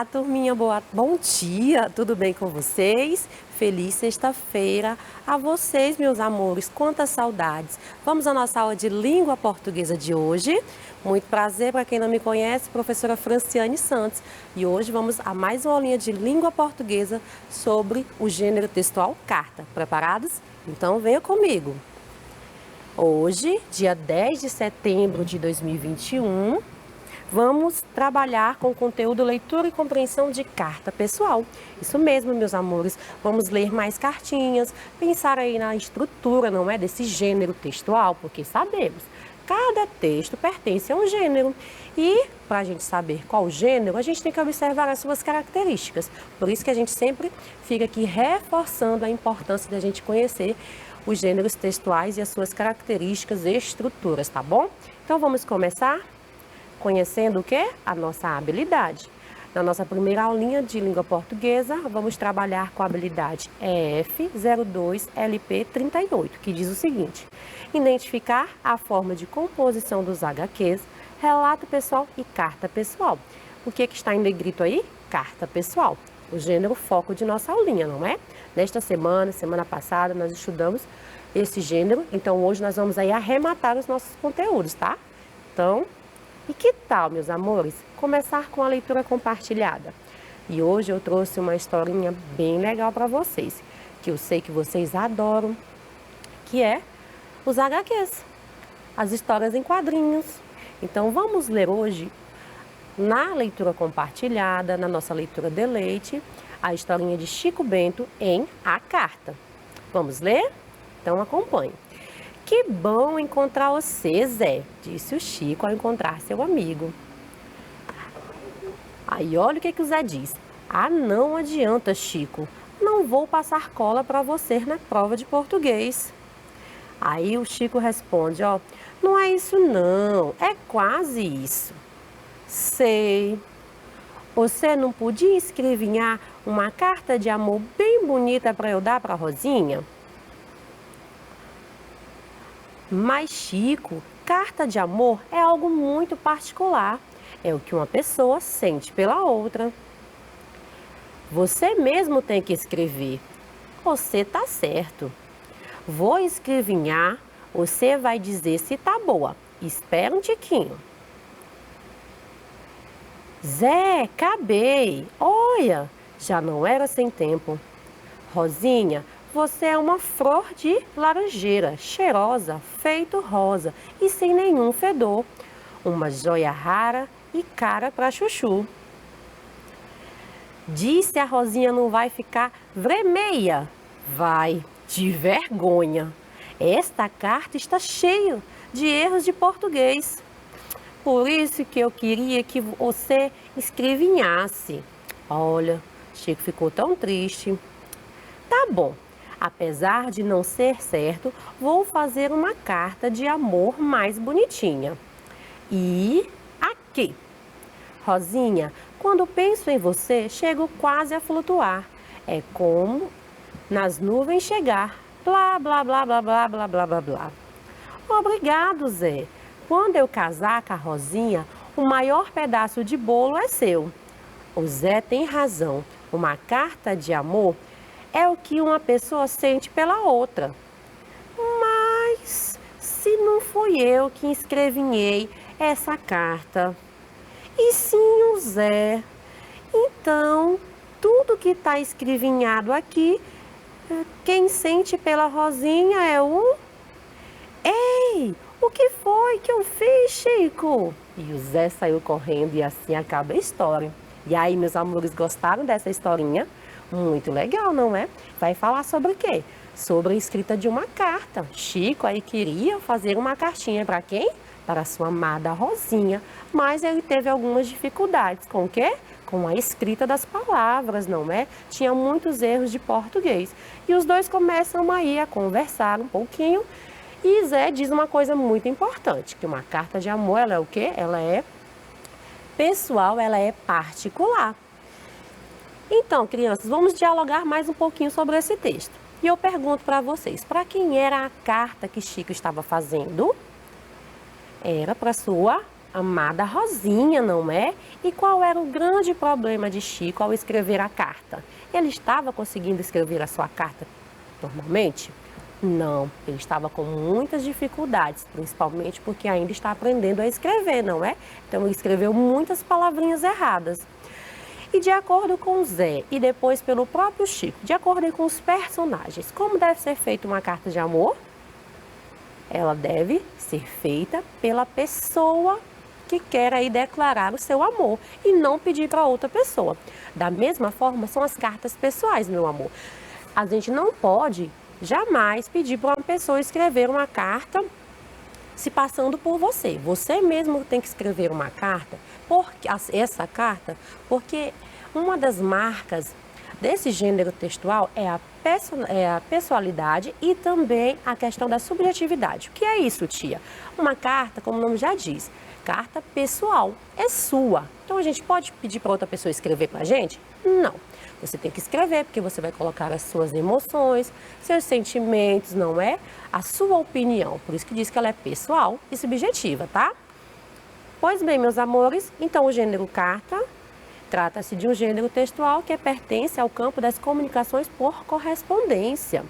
Olá, turminha, bom dia, tudo bem com vocês? Feliz sexta-feira a vocês, meus amores, quantas saudades. Vamos à nossa aula de língua portuguesa de hoje. Muito prazer, para quem não me conhece, professora Franciane Santos. E hoje vamos a mais uma aulinha de língua portuguesa sobre o gênero textual carta. Preparados? Então venha comigo. Hoje, dia 10 de setembro de 2021, vamos trabalhar com o conteúdo leitura e compreensão de carta pessoal. Isso mesmo, meus amores. Vamos ler mais cartinhas, pensar aí na estrutura, não é, desse gênero textual, porque sabemos, cada texto pertence a um gênero. E para a gente saber qual gênero, a gente tem que observar as suas características. Por isso que a gente sempre fica aqui reforçando a importância da gente conhecer os gêneros textuais e as suas características e estruturas, tá bom? Então vamos começar conhecendo o quê? A nossa habilidade. Na nossa primeira aulinha de língua portuguesa, vamos trabalhar com a habilidade EF02LP38, que diz o seguinte: identificar a forma de composição dos HQs, relato pessoal e carta pessoal. O que está em negrito aí? Carta pessoal. O gênero foco de nossa aulinha, não é? Nesta semana passada, nós estudamos esse gênero, então hoje nós vamos aí arrematar os nossos conteúdos, tá? Então, e que tal, meus amores, começar com a leitura compartilhada? E hoje eu trouxe uma historinha bem legal para vocês, que eu sei que vocês adoram, que é os HQs, as histórias em quadrinhos. Então vamos ler hoje, na leitura compartilhada, na nossa leitura de leite, a historinha de Chico Bento em A Carta. Vamos ler? Então acompanhe. Que bom encontrar você, Zé, disse o Chico ao encontrar seu amigo. Aí olha o que o Zé diz. Ah, não adianta, Chico. Não vou passar cola para você na prova de português. Aí o Chico responde, ó, não é isso não, é quase isso. Sei. Você não podia escrevinhar uma carta de amor bem bonita para eu dar para Rosinha? Mas, Chico, carta de amor é algo muito particular. É o que uma pessoa sente pela outra. Você mesmo tem que escrever. Você tá certo. Vou escrevinhar, você vai dizer se tá boa. Espera um tiquinho. Zé, acabei. Olha, já não era sem tempo. Rosinha, você é uma flor de laranjeira, cheirosa, feito rosa e sem nenhum fedor. Uma joia rara e cara para chuchu. Disse a Rosinha não vai ficar vermelha? Vai, de vergonha. Esta carta está cheia de erros de português. Por isso que eu queria que você escrevinhasse. Olha, Chico ficou tão triste. Tá bom. Apesar de não ser certo, vou fazer uma carta de amor mais bonitinha. E aqui. Rosinha, quando penso em você, chego quase a flutuar. É como nas nuvens chegar. Blá, blá, blá, blá, blá, blá, blá, blá, blá. Obrigado, Zé. Quando eu casar com a Rosinha, o maior pedaço de bolo é seu. O Zé tem razão. Uma carta de amor é o que uma pessoa sente pela outra. Mas se não fui eu que escrevinhei essa carta, e sim o Zé, então tudo que está escrevinhado aqui, quem sente pela Rosinha é o... Ei, o que foi que eu fiz, Chico? E o Zé saiu correndo e assim acaba a história. E aí, meus amores, gostaram dessa historinha? Muito legal, não é? Vai falar sobre o quê? Sobre a escrita de uma carta. Chico aí queria fazer uma cartinha para quem? Para a sua amada Rosinha. Mas ele teve algumas dificuldades. Com o quê? Com a escrita das palavras, não é? Tinha muitos erros de português. E os dois começam aí a conversar um pouquinho. E Zé diz uma coisa muito importante, que uma carta de amor, ela é o quê? Ela é pessoal, ela é particular. Então, crianças, vamos dialogar mais um pouquinho sobre esse texto. E eu pergunto para vocês, para quem era a carta que Chico estava fazendo? Era para sua Amada Rosinha, não é? E qual era o grande problema de Chico ao escrever a carta? Ele estava conseguindo escrever a sua carta normalmente? Não, ele estava com muitas dificuldades, principalmente porque ainda está aprendendo a escrever, não é? Então ele escreveu muitas palavrinhas erradas. E de acordo com Zé e depois pelo próprio Chico, de acordo com os personagens, como deve ser feita uma carta de amor? Ela deve ser feita pela pessoa que quer aí declarar o seu amor e não pedir para outra pessoa. Da mesma forma, são as cartas pessoais, meu amor. A gente não pode jamais pedir para uma pessoa escrever uma carta se passando por você. Você mesmo tem que escrever uma carta, porque uma das marcas desse gênero textual é a pessoalidade e também a questão da subjetividade. O que é isso, tia? Uma carta, como o nome já diz, carta pessoal, é sua. Então a gente pode pedir para outra pessoa escrever para a gente? Não. Você tem que escrever, porque você vai colocar as suas emoções, seus sentimentos, não é? A sua opinião. Por isso que diz que ela é pessoal e subjetiva, tá? Pois bem, meus amores, então o gênero carta trata-se de um gênero textual que pertence ao campo das comunicações por correspondência.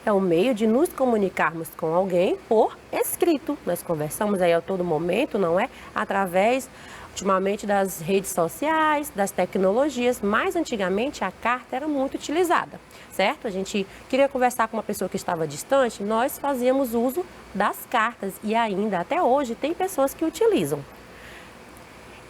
É o meio de nos comunicarmos com alguém por escrito. Nós conversamos aí a todo momento, não é? Através, ultimamente, das redes sociais, das tecnologias. Mas antigamente a carta era muito utilizada, certo? A gente queria conversar com uma pessoa que estava distante, nós fazíamos uso das cartas e ainda até hoje tem pessoas que utilizam.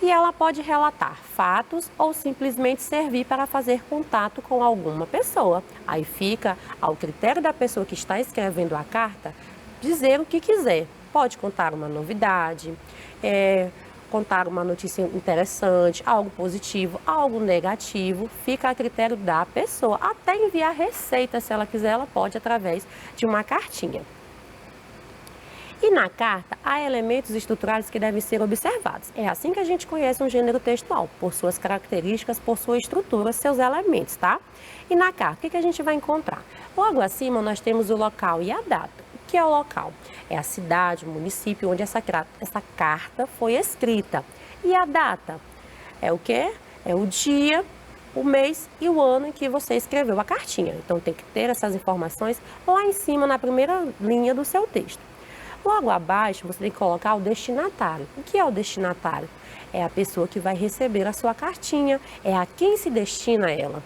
E ela pode relatar fatos ou simplesmente servir para fazer contato com alguma pessoa. Aí fica ao critério da pessoa que está escrevendo a carta dizer o que quiser. Pode contar uma novidade, contar uma notícia interessante, algo positivo, algo negativo. Fica a critério da pessoa. Até enviar receita, se ela quiser, ela pode através de uma cartinha. E na carta, há elementos estruturais que devem ser observados. É assim que a gente conhece um gênero textual, por suas características, por sua estrutura, seus elementos, tá? E na carta, o que a gente vai encontrar? Logo acima, nós temos o local e a data. O que é o local? É a cidade, o município onde essa carta foi escrita. E a data? É o quê? É o dia, o mês e o ano em que você escreveu a cartinha. Então, tem que ter essas informações lá em cima, na primeira linha do seu texto. Logo abaixo, você tem que colocar o destinatário. O que é o destinatário? É a pessoa que vai receber a sua cartinha, é a quem se destina ela.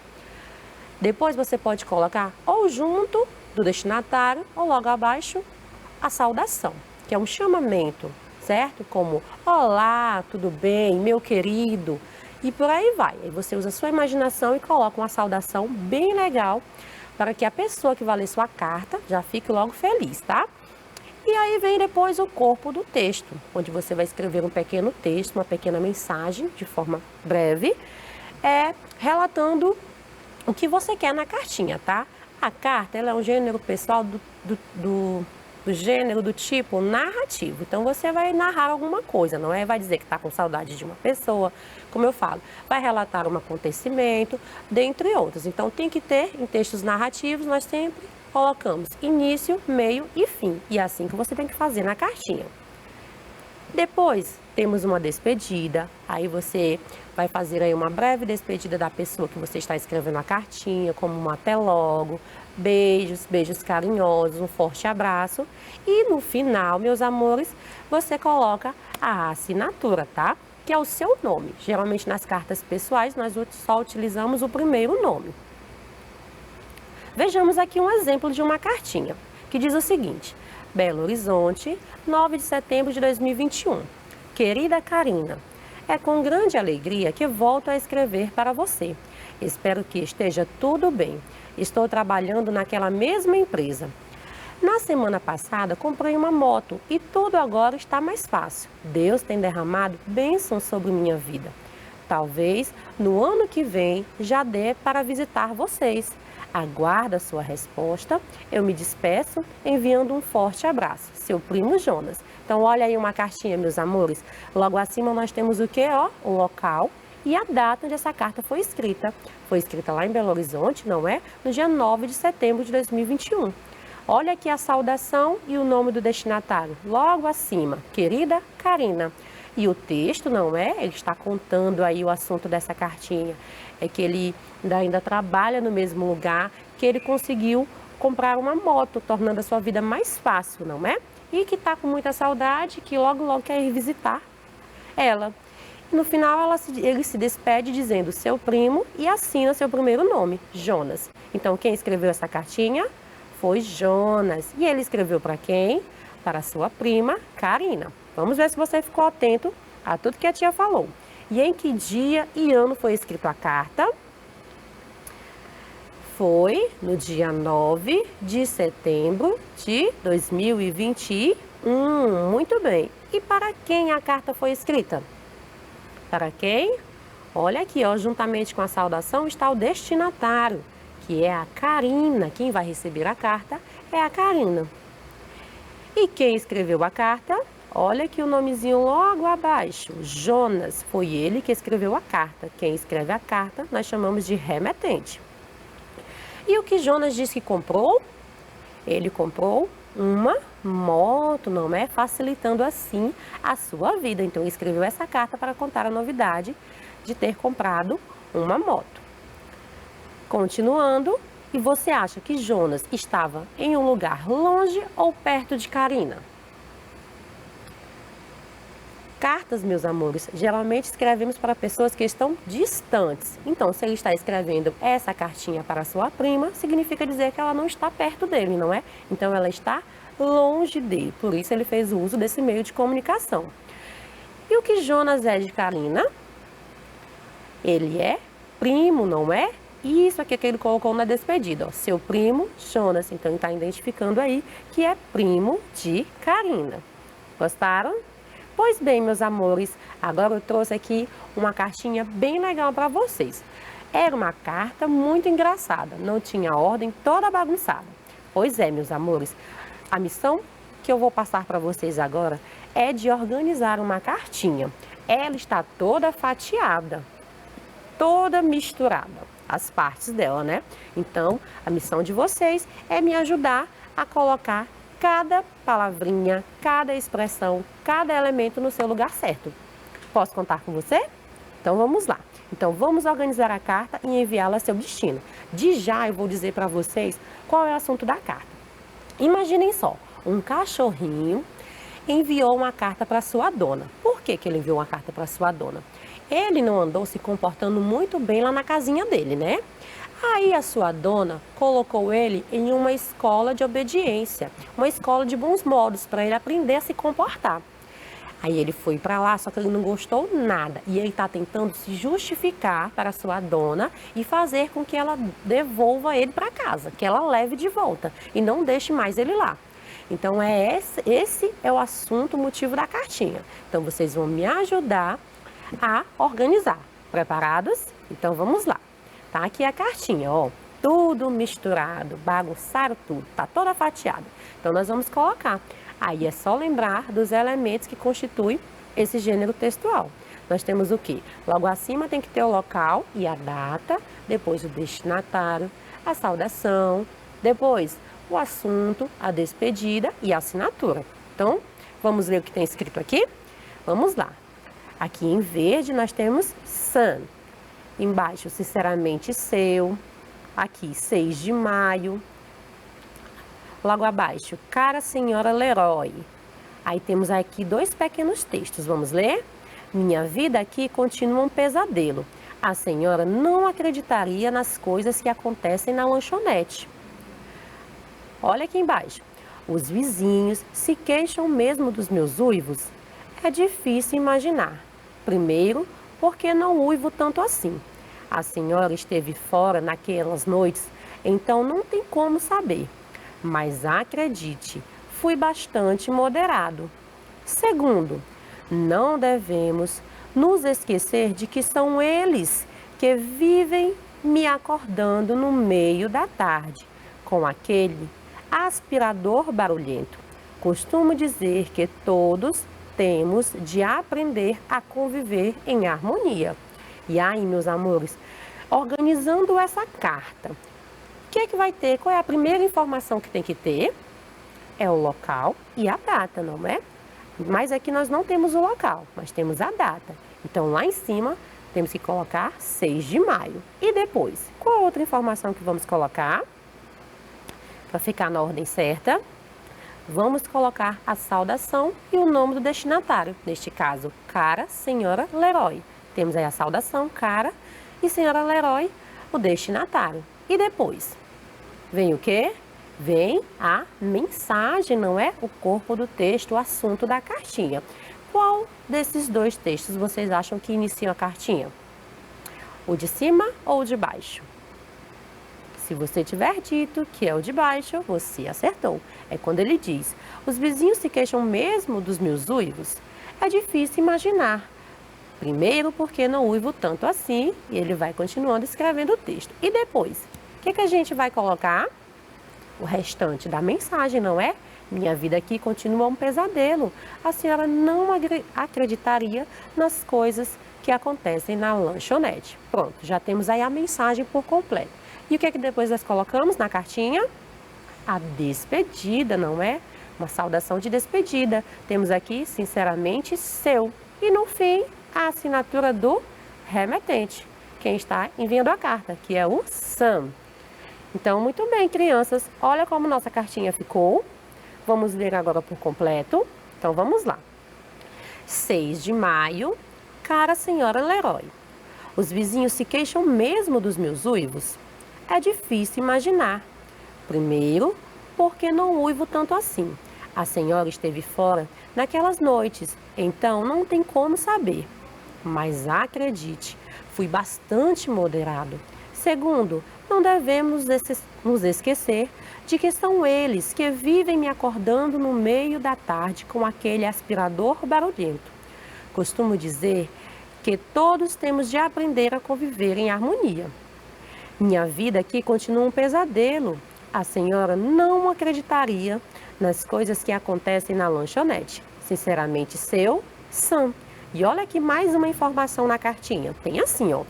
Depois você pode colocar ou junto do destinatário ou logo abaixo a saudação, que é um chamamento, certo? Como, olá, tudo bem, meu querido, e por aí vai. Aí você usa a sua imaginação e coloca uma saudação bem legal para que a pessoa que vai ler sua carta já fique logo feliz, tá? E aí vem depois o corpo do texto, onde você vai escrever um pequeno texto, uma pequena mensagem, de forma breve, relatando o que você quer na cartinha, tá? A carta, ela é um gênero pessoal do gênero do tipo narrativo. Então, você vai narrar alguma coisa, não é? Vai dizer que está com saudade de uma pessoa, como eu falo. Vai relatar um acontecimento, dentre outros. Então, tem que ter, em textos narrativos, nós sempre colocamos início, meio e fim. E é assim que você tem que fazer na cartinha. Depois, temos uma despedida. Aí você vai fazer aí uma breve despedida da pessoa que você está escrevendo a cartinha, como um até logo, beijos, beijos carinhosos, um forte abraço. E no final, meus amores, você coloca a assinatura, tá? Que é o seu nome. Geralmente nas cartas pessoais, nós só utilizamos o primeiro nome. Vejamos aqui um exemplo de uma cartinha, que diz o seguinte: Belo Horizonte, 9 de setembro de 2021. Querida Karina, é com grande alegria que volto a escrever para você. Espero que esteja tudo bem. Estou trabalhando naquela mesma empresa. Na semana passada, comprei uma moto e tudo agora está mais fácil. Deus tem derramado bênçãos sobre minha vida. Talvez no ano que vem já dê para visitar vocês. Aguardo a sua resposta. Eu me despeço enviando um forte abraço. Seu primo Jonas. Então, olha aí uma cartinha, meus amores. Logo acima nós temos o quê? O local e a data onde essa carta foi escrita. Foi escrita lá em Belo Horizonte, não é? No dia 9 de setembro de 2021. Olha aqui a saudação e o nome do destinatário, logo acima, querida Karina. E o texto, não é? Ele está contando aí o assunto dessa cartinha. É que ele ainda trabalha no mesmo lugar, que ele conseguiu comprar uma moto, tornando a sua vida mais fácil, não é? E que está com muita saudade, que logo quer ir visitar ela. No final, ele se despede dizendo seu primo e assina seu primeiro nome, Jonas. Então, quem escreveu essa cartinha foi Jonas. E ele escreveu para quem? Para sua prima, Karina. Vamos ver se você ficou atento a tudo que a tia falou. E em que dia e ano foi escrita a carta? Foi no dia 9 de setembro de 2021. Muito bem. E para quem a carta foi escrita? Para quem? Olha aqui, ó, juntamente com a saudação está o destinatário, que é a Karina. Quem vai receber a carta é a Karina. E quem escreveu a carta? Olha aqui o nomezinho logo abaixo, Jonas. Foi ele que escreveu a carta. Quem escreve a carta nós chamamos de remetente. E o que Jonas disse que comprou? Ele comprou uma moto, não é? Facilitando assim a sua vida. Então, ele escreveu essa carta para contar a novidade de ter comprado uma moto. Continuando, e você acha que Jonas estava em um lugar longe ou perto de Karina? Cartas, meus amores, geralmente escrevemos para pessoas que estão distantes. Então, se ele está escrevendo essa cartinha para sua prima, significa dizer que ela não está perto dele, não é? Então, ela está longe dele. Por isso, ele fez o uso desse meio de comunicação. E o que Jonas é de Karina? Ele é primo, não é? Isso aqui que ele colocou na despedida, ó. Seu primo, Jonas. Então, ele está identificando aí que é primo de Karina. Gostaram? Pois bem, meus amores, agora eu trouxe aqui uma cartinha bem legal para vocês. Era uma carta muito engraçada, não tinha ordem, toda bagunçada. Pois é, meus amores, a missão que eu vou passar para vocês agora é de organizar uma cartinha. Ela está toda fatiada, toda misturada, as partes dela, né? Então, a missão de vocês é me ajudar a colocar cada palavrinha, cada expressão, cada elemento no seu lugar certo. Posso contar com você? Então vamos lá. Então vamos organizar a carta e enviá-la a seu destino. De já eu vou dizer para vocês qual é o assunto da carta. Imaginem só, um cachorrinho enviou uma carta para sua dona. Por que ele enviou uma carta para sua dona? Ele não andou se comportando muito bem lá na casinha dele, né? Aí a sua dona colocou ele em uma escola de obediência, uma escola de bons modos, para ele aprender a se comportar. Aí ele foi para lá, só que ele não gostou nada. E ele está tentando se justificar para a sua dona e fazer com que ela devolva ele para casa, que ela leve de volta e não deixe mais ele lá. Então esse é o assunto, o motivo da cartinha. Então vocês vão me ajudar a organizar. Preparados? Então vamos lá. Tá aqui a cartinha, ó, tudo misturado, bagunçaram tudo, tá toda fatiada. Então, nós vamos colocar. Aí é só lembrar dos elementos que constituem esse gênero textual. Nós temos o quê? Logo acima tem que ter o local e a data, depois o destinatário, a saudação, depois o assunto, a despedida e a assinatura. Então, vamos ver o que tem escrito aqui? Vamos lá. Aqui em verde nós temos Sun. Embaixo, sinceramente seu. Aqui, 6 de maio. Logo abaixo, cara senhora Leroy. Aí temos aqui 2 pequenos textos. Vamos ler? Minha vida aqui continua um pesadelo. A senhora não acreditaria nas coisas que acontecem na lanchonete. Olha aqui embaixo. Os vizinhos se queixam mesmo dos meus uivos? É difícil imaginar. Primeiro, porque não uivo tanto assim. A senhora esteve fora naquelas noites, então não tem como saber. Mas acredite, fui bastante moderado. Segundo, não devemos nos esquecer de que são eles que vivem me acordando no meio da tarde, com aquele aspirador barulhento. Costumo dizer que todos temos de aprender a conviver em harmonia. E aí, meus amores, organizando essa carta, que vai ter? Qual é a primeira informação que tem que ter? É o local e a data, não é? Mas aqui nós não temos o local, mas temos a data. Então, lá em cima, temos que colocar 6 de maio. E depois, qual a outra informação que vamos colocar? Para ficar na ordem certa, vamos colocar a saudação e o nome do destinatário. Neste caso, cara, senhora Leroy. Temos aí a saudação, cara, e senhora Leroy, o destinatário. E depois, vem o quê? Vem a mensagem, não é? O corpo do texto, o assunto da cartinha. Qual desses dois textos vocês acham que iniciam a cartinha? O de cima ou o de baixo? Se você tiver dito que é o de baixo, você acertou. É quando ele diz: os vizinhos se queixam mesmo dos meus uivos? É difícil imaginar. Primeiro, porque não uivo tanto assim, e ele vai continuando escrevendo o texto. E depois, o que a gente vai colocar? O restante da mensagem, não é? Minha vida aqui continua um pesadelo. A senhora não acreditaria nas coisas que acontecem na lanchonete. Pronto, já temos aí a mensagem por completo. E o que depois nós colocamos na cartinha? A despedida, não é? Uma saudação de despedida. Temos aqui, sinceramente, seu. E no fim, a assinatura do remetente, quem está enviando a carta, que é o Sam. Então, muito bem, crianças, olha como nossa cartinha ficou. Vamos ler agora por completo. Então, vamos lá. 6 de maio, cara senhora Leroy. Os vizinhos se queixam mesmo dos meus uivos? É difícil imaginar. Primeiro, porque não uivo tanto assim. A senhora esteve fora naquelas noites, então não tem como saber. Mas acredite, fui bastante moderado. Segundo, não devemos nos esquecer de que são eles que vivem me acordando no meio da tarde com aquele aspirador barulhento. Costumo dizer que todos temos de aprender a conviver em harmonia. Minha vida aqui continua um pesadelo. A senhora não acreditaria nas coisas que acontecem na lanchonete. Sinceramente seu, Sam. E olha aqui mais uma informação na cartinha. Tem assim, ó.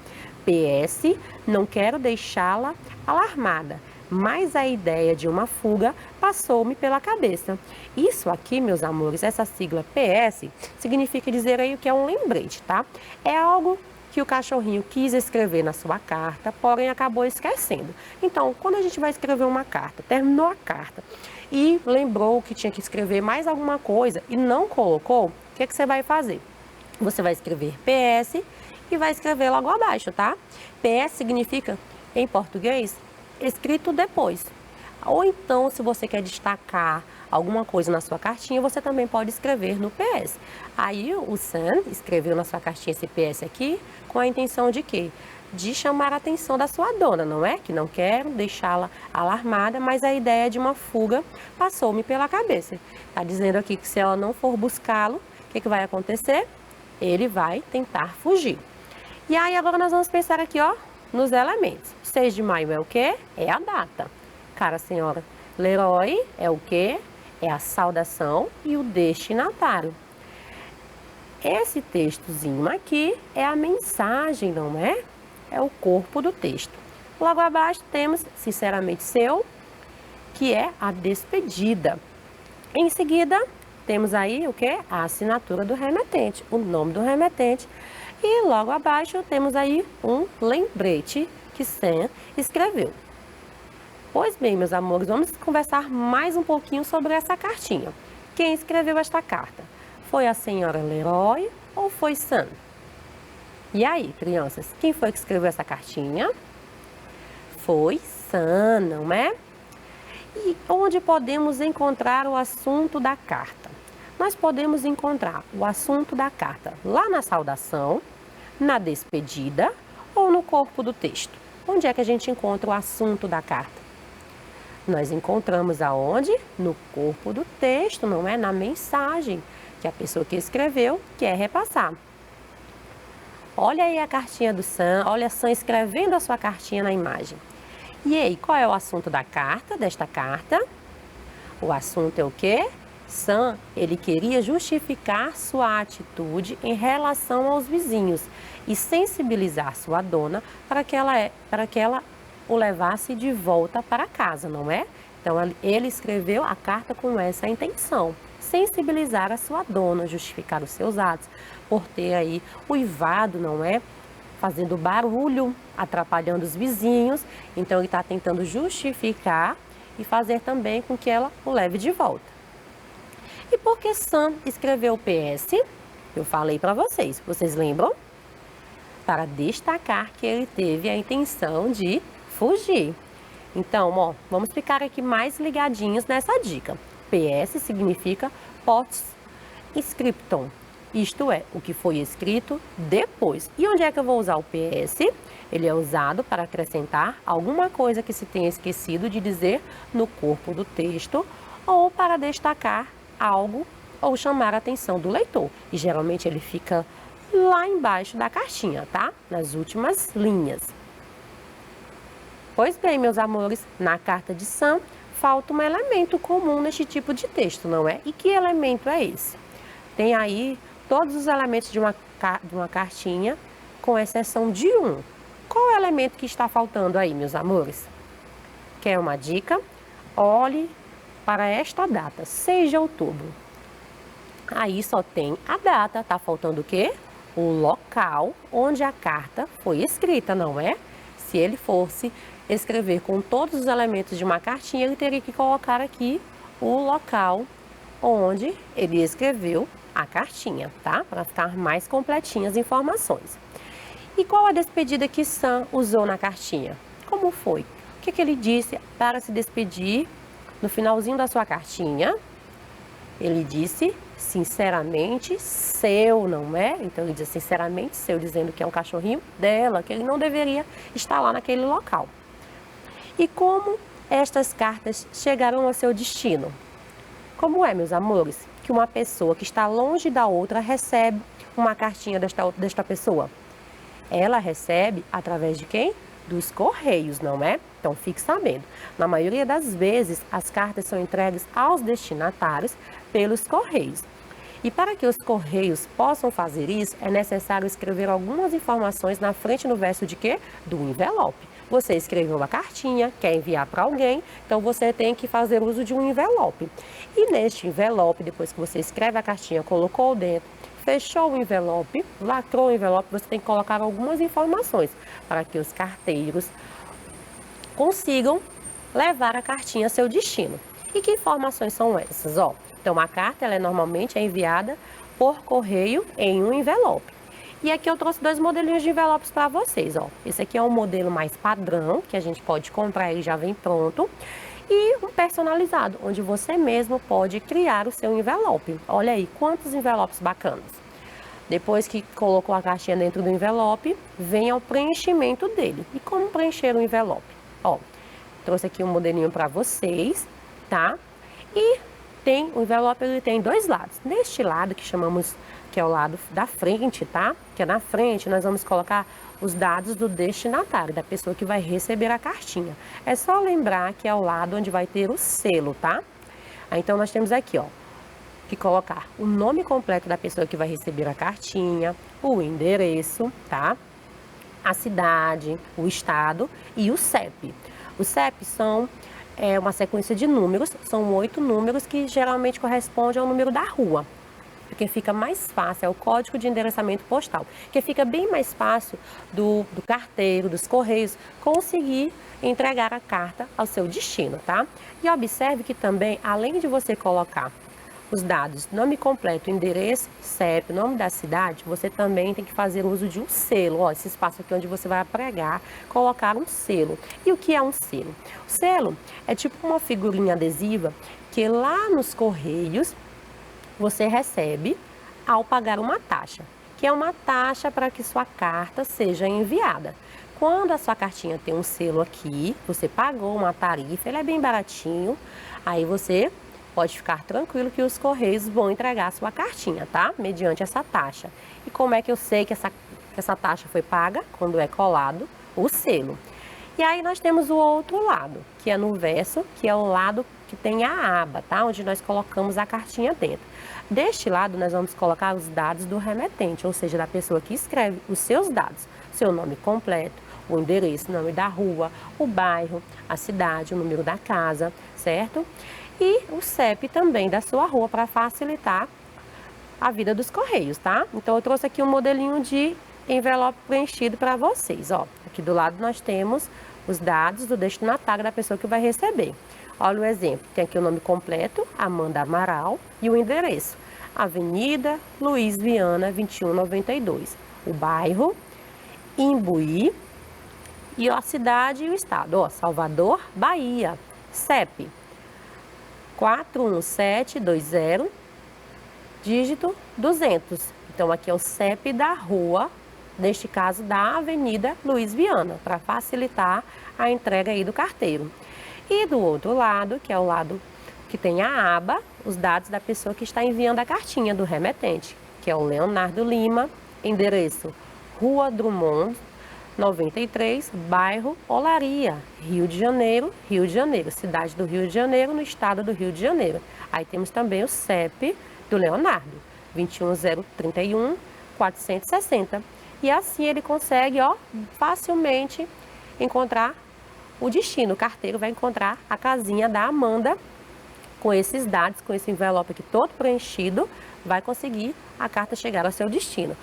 PS, não quero deixá-la alarmada, mas a ideia de uma fuga passou-me pela cabeça. Isso aqui, meus amores, essa sigla PS, significa dizer aí o que é um lembrete, tá? É algo que o cachorrinho quis escrever na sua carta, porém acabou esquecendo. Então, quando a gente vai escrever uma carta, terminou a carta e lembrou que tinha que escrever mais alguma coisa e não colocou, o que você vai fazer? Você vai escrever PS e vai escrever logo abaixo, tá? PS significa, em português, escrito depois. Ou então, se você quer destacar alguma coisa na sua cartinha, você também pode escrever no PS. Aí o Sam escreveu na sua cartinha esse PS aqui com a intenção de quê? De chamar a atenção da sua dona, não é? Que não quer deixá-la alarmada, mas a ideia de uma fuga passou-me pela cabeça. Tá dizendo aqui que se ela não for buscá-lo, o que vai acontecer? Ele vai tentar fugir. E aí agora nós vamos pensar aqui, ó, nos elementos. 6 de maio é o quê? É a data. Cara senhora Leroy é o quê? É a saudação e o destinatário. Esse textozinho aqui é a mensagem, não é? É o corpo do texto. Logo abaixo temos, sinceramente seu, que é a despedida. Em seguida, temos aí o quê? A assinatura do remetente, o nome do remetente. E logo abaixo temos aí um lembrete que Sam escreveu. Pois bem, meus amores, vamos conversar mais um pouquinho sobre essa cartinha. Quem escreveu esta carta? Foi a senhora Leroy ou foi Sam? E aí, crianças, quem foi que escreveu essa cartinha? Foi Sam, não é? E onde podemos encontrar o assunto da carta? Nós podemos encontrar o assunto da carta lá na saudação, na despedida ou no corpo do texto. Onde é que a gente encontra o assunto da carta? Nós encontramos aonde? No corpo do texto, não é? Na mensagem que a pessoa que escreveu quer repassar. Olha aí a cartinha do Sam, olha Sam escrevendo a sua cartinha na imagem. E aí, qual é o assunto da carta, desta carta? O assunto é o quê? Sam, ele queria justificar sua atitude em relação aos vizinhos e sensibilizar sua dona para que ela o levasse de volta para casa, não é? Então, ele escreveu a carta com essa intenção: sensibilizar a sua dona, justificar os seus atos, por ter aí uivado, não é? Fazendo barulho, atrapalhando os vizinhos. Então, ele está tentando justificar e fazer também com que ela o leve de volta. E por que Sam escreveu o PS? Eu falei para vocês lembram? Para destacar que ele teve a intenção de fugir. Então, ó, vamos ficar aqui mais ligadinhos nessa dica. PS significa post-scriptum, isto é, o que foi escrito depois. E onde é que eu vou usar o PS? Ele é usado para acrescentar alguma coisa que se tenha esquecido de dizer no corpo do texto, ou para destacar algo ou chamar a atenção do leitor. E geralmente ele fica lá embaixo da cartinha, tá? Nas últimas linhas. Pois bem, meus amores, na carta de Sam falta um elemento comum neste tipo de texto, não é? E que elemento é esse? Tem aí todos os elementos de uma cartinha, com exceção de um. Qual é o elemento que está faltando aí, meus amores? Quer uma dica? Olhe para esta data, 6 de outubro. Aí só tem a data, tá faltando o quê? O local onde a carta foi escrita, não é? Se ele fosse escrever com todos os elementos de uma cartinha, ele teria que colocar aqui o local onde ele escreveu a cartinha, tá? Para ficar mais completinhas as informações. E qual a despedida que Sam usou na cartinha? Como foi? O que ele disse para se despedir no finalzinho da sua cartinha? Ele disse sinceramente seu, não é? Então ele diz sinceramente seu, dizendo que é um cachorrinho dela, que ele não deveria estar lá naquele local. E como estas cartas chegarão ao seu destino? Como é, meus amores, que uma pessoa que está longe da outra recebe uma cartinha desta pessoa? Ela recebe através de quem? Dos correios, não é? Então fique sabendo, na maioria das vezes as cartas são entregues aos destinatários pelos correios. E para que os correios possam fazer isso, é necessário escrever algumas informações na frente no verso de quê? Do envelope. Você escreveu uma cartinha, quer enviar para alguém, então você tem que fazer uso de um envelope. E neste envelope, depois que você escreve a cartinha, colocou dentro, fechou o envelope, lacrou o envelope, você tem que colocar algumas informações para que os carteiros consigam levar a cartinha a seu destino. E que informações são essas? Ó, então, a carta ela normalmente é enviada por correio em um envelope. E aqui eu trouxe 2 modelinhos de envelopes para vocês, ó. Esse aqui é um modelo mais padrão, que a gente pode comprar, ele já vem pronto. E um personalizado, onde você mesmo pode criar o seu envelope. Olha aí, quantos envelopes bacanas. Depois que colocou a caixinha dentro do envelope, vem ao preenchimento dele. E como preencher o envelope? Ó, trouxe aqui um modelinho para vocês, tá? E o envelope ele tem 2 lados. Neste lado que chamamos, que é o lado da frente, tá? Que é na frente, nós vamos colocar os dados do destinatário, da pessoa que vai receber a cartinha. É só lembrar que é o lado onde vai ter o selo, tá? Então nós temos aqui, ó, que colocar o nome completo da pessoa que vai receber a cartinha, o endereço, tá? A cidade, o estado e o CEP. Os CEP são uma sequência de números, são 8 números que geralmente correspondem ao número da rua, porque fica mais fácil, é o código de endereçamento postal, que fica bem mais fácil do carteiro, dos correios, conseguir entregar a carta ao seu destino, tá? E observe que também, além de você colocar os dados, nome completo, endereço, CEP, nome da cidade, você também tem que fazer uso de um selo. Ó, esse espaço aqui onde você vai pregar, colocar um selo. E o que é um selo? O selo é tipo uma figurinha adesiva que lá nos correios você recebe ao pagar uma taxa, que é uma taxa para que sua carta seja enviada. Quando a sua cartinha tem um selo aqui, você pagou uma tarifa, ele é bem baratinho, aí você pode ficar tranquilo que os correios vão entregar a sua cartinha, tá? Mediante essa taxa. E como é que eu sei que essa taxa foi paga? Quando é colado o selo. E aí nós temos o outro lado, que é no verso, que é o lado que tem a aba, tá? Onde nós colocamos a cartinha dentro. Deste lado nós vamos colocar os dados do remetente, ou seja, da pessoa que escreve os seus dados. Seu nome completo, o endereço, o nome da rua, o bairro, a cidade, o número da casa, certo? E o CEP também da sua rua para facilitar a vida dos correios, tá? Então eu trouxe aqui um modelinho de envelope preenchido para vocês, ó. Aqui do lado nós temos os dados do destinatário da pessoa que vai receber. Olha o exemplo, tem aqui o nome completo, Amanda Amaral, e o endereço, Avenida Luiz Viana, 2192. O bairro, Imbuí, e a cidade e o estado, ó, Salvador, Bahia. CEP, 41720, dígito 200. Então aqui é o CEP da rua, neste caso da Avenida Luiz Viana, para facilitar a entrega aí do carteiro. E do outro lado, que é o lado que tem a aba, os dados da pessoa que está enviando a cartinha do remetente, que é o Leonardo Lima, endereço Rua Drummond, 93, bairro Olaria, Rio de Janeiro, cidade do Rio de Janeiro, no estado do Rio de Janeiro. Aí temos também o CEP do Leonardo, 21031 460. E assim ele consegue, ó, facilmente encontrar o destino. O carteiro vai encontrar a casinha da Amanda com esses dados, com esse envelope aqui todo preenchido, vai conseguir a carta chegar ao seu destino.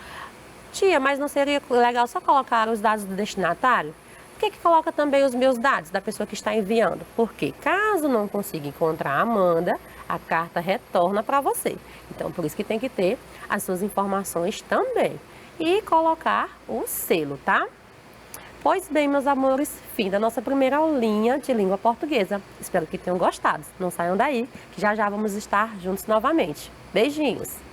Tia, mas não seria legal só colocar os dados do destinatário? Por que coloca também os meus dados da pessoa que está enviando? Porque caso não consiga encontrar a Amanda, a carta retorna para você. Então, por isso que tem que ter as suas informações também. E colocar o selo, tá? Pois bem, meus amores, fim da nossa primeira aulinha de língua portuguesa. Espero que tenham gostado. Não saiam daí, que já já vamos estar juntos novamente. Beijinhos!